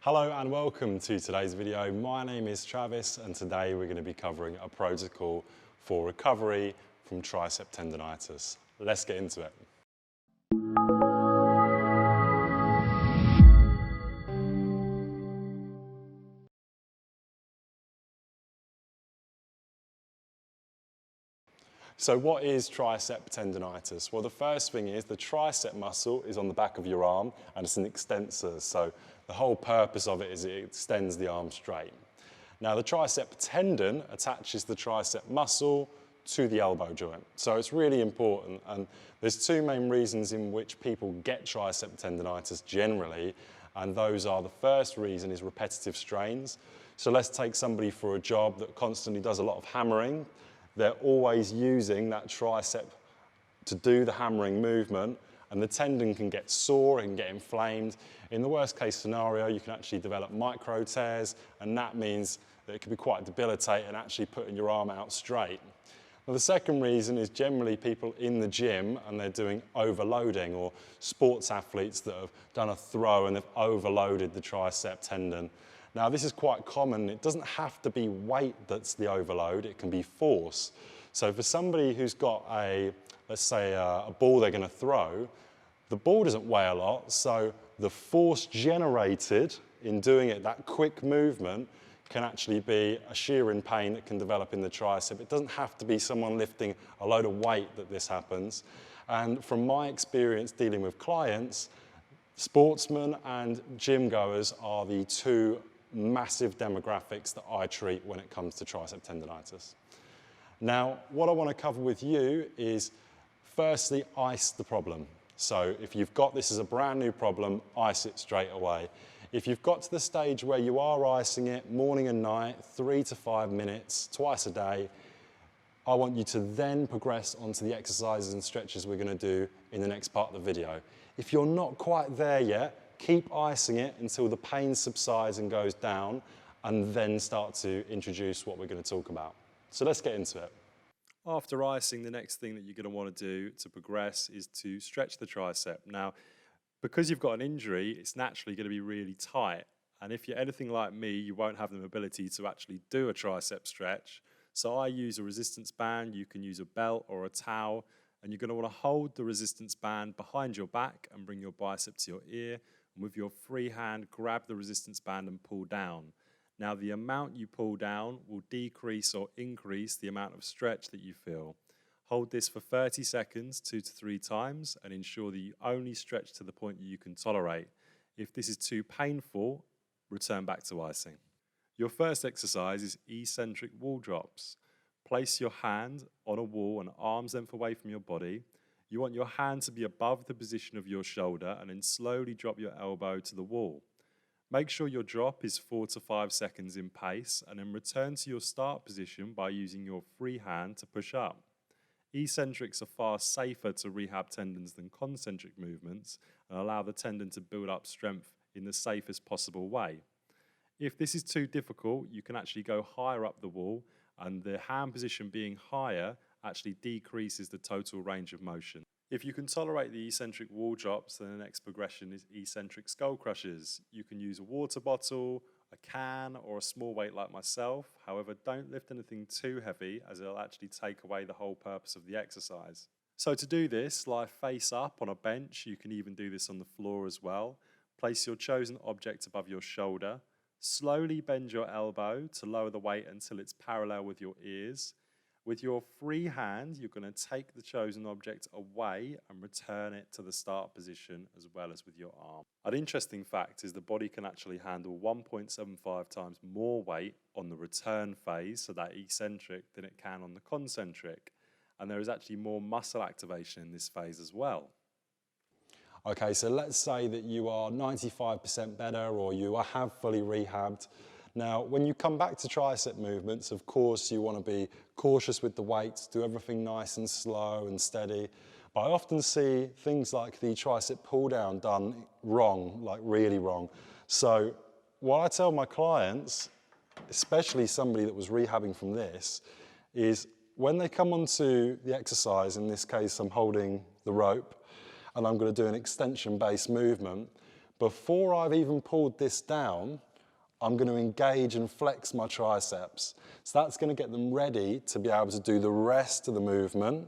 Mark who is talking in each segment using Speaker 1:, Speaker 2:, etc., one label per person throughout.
Speaker 1: Hello and welcome to today's video. My name is Travis and today we're going to be covering a protocol for recovery from tricep tendonitis. Let's get into it. So what is tricep tendonitis? Well, the first thing is the tricep muscle is on the back of your arm and it's an extensor. So the whole purpose of it is it extends the arm straight. Now the tricep tendon attaches the tricep muscle to the elbow joint. So it's really important, and there's two main reasons in which people get tricep tendonitis generally, and those are, the first reason is repetitive strains. So let's take somebody for a job that constantly does a lot of hammering. They're always using that tricep to do the hammering movement, and the tendon can get sore and get inflamed. In the worst case scenario, you can actually develop micro tears, and that means that it can be quite debilitating actually putting your arm out straight. Now, the second reason is generally people in the gym and they're doing overloading, or sports athletes that have done a throw and they've overloaded the tricep tendon. Now, this is quite common. It doesn't have to be weight that's the overload, it can be force. So for somebody who's got let's say a ball they're going to throw, the ball doesn't weigh a lot, so the force generated in doing it, that quick movement, can actually be a shearing pain that can develop in the tricep. It doesn't have to be someone lifting a load of weight that this happens. And from my experience dealing with clients, sportsmen and gym goers are the two massive demographics that I treat when it comes to tricep tendonitis. Now, what I want to cover with you is firstly, ice the problem. So if you've got this as a brand new problem, ice it straight away. If you've got to the stage where you are icing it morning and night, 3 to 5 minutes, twice a day, I want you to then progress onto the exercises and stretches we're going to do in the next part of the video. If you're not quite there yet, keep icing it until the pain subsides and goes down, and then start to introduce what we're going to talk about. So let's get into it.
Speaker 2: After icing, the next thing that you're going to want to do to progress is to stretch the tricep. Now, because you've got an injury, it's naturally going to be really tight. And if you're anything like me, you won't have the ability to actually do a tricep stretch. So I use a resistance band. You can use a belt or a towel. And you're going to want to hold the resistance band behind your back and bring your bicep to your ear. And with your free hand, grab the resistance band and pull down. Now, the amount you pull down will decrease or increase the amount of stretch that you feel. Hold this for 30 seconds, 2 to 3 times, and ensure that you only stretch to the point that you can tolerate. If this is too painful, return back to icing. Your first exercise is eccentric wall drops. Place your hand on a wall and arm's length away from your body. You want your hand to be above the position of your shoulder, and then slowly drop your elbow to the wall. Make sure your drop is 4 to 5 seconds in pace, and then return to your start position by using your free hand to push up. Eccentrics are far safer to rehab tendons than concentric movements and allow the tendon to build up strength in the safest possible way. If this is too difficult, you can actually go higher up the wall, and the hand position being higher actually decreases the total range of motion. If you can tolerate the eccentric wall drops, then the next progression is eccentric skull crushers. You can use a water bottle, a can, or a small weight like myself. However, don't lift anything too heavy, as it'll actually take away the whole purpose of the exercise. So to do this, lie face up on a bench. You can even do this on the floor as well. Place your chosen object above your shoulder. Slowly bend your elbow to lower the weight until it's parallel with your ears. With your free hand, you're going to take the chosen object away and return it to the start position, as well as with your arm. An interesting fact is the body can actually handle 1.75 times more weight on the return phase, so that eccentric, than it can on the concentric. And there is actually more muscle activation in this phase as well.
Speaker 1: Okay, so let's say that you are 95% better, or you have fully rehabbed. Now, when you come back to tricep movements, of course, you want to be cautious with the weights, do everything nice and slow and steady. But I often see things like the tricep pull down done wrong, like really wrong. So what I tell my clients, especially somebody that was rehabbing from this, is when they come onto the exercise, in this case, I'm holding the rope, and I'm going to do an extension-based movement, before I've even pulled this down, I'm going to engage and flex my triceps. So that's going to get them ready to be able to do the rest of the movement.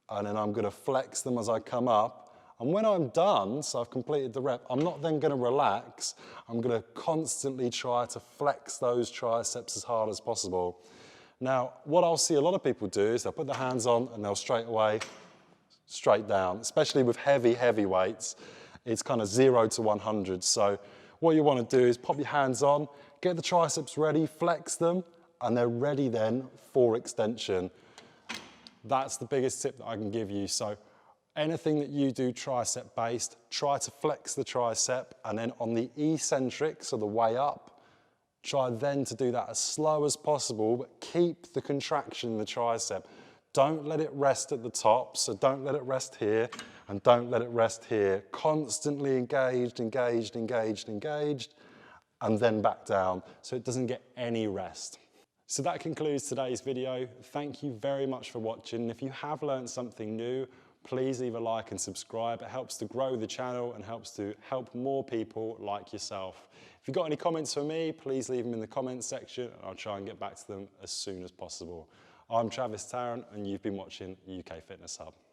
Speaker 1: And then I'm going to flex them as I come up. And when I'm done, so I've completed the rep, I'm not then going to relax. I'm going to constantly try to flex those triceps as hard as possible. Now, what I'll see a lot of people do is they'll put their hands on and they'll straight away, straight down, especially with heavy weights. It's kind of 0 to 100. So what you want to do is pop your hands on, get the triceps ready, flex them, and they're ready then for extension. That's the biggest tip that I can give you. So anything that you do tricep based, try to flex the tricep, and then on the eccentric, so the way up, try then to do that as slow as possible, but keep the contraction in the tricep. Don't let it rest at the top, so don't let it rest here, and don't let it rest here. Constantly engaged, engaged, engaged, engaged, and then back down, so it doesn't get any rest. So that concludes today's video. Thank you very much for watching. If you have learned something new, please leave a like and subscribe. It helps to grow the channel and helps to help more people like yourself. If you've got any comments for me, please leave them in the comments section and I'll try and get back to them as soon as possible. I'm Travis Tarrant and you've been watching UK Fitness Hub.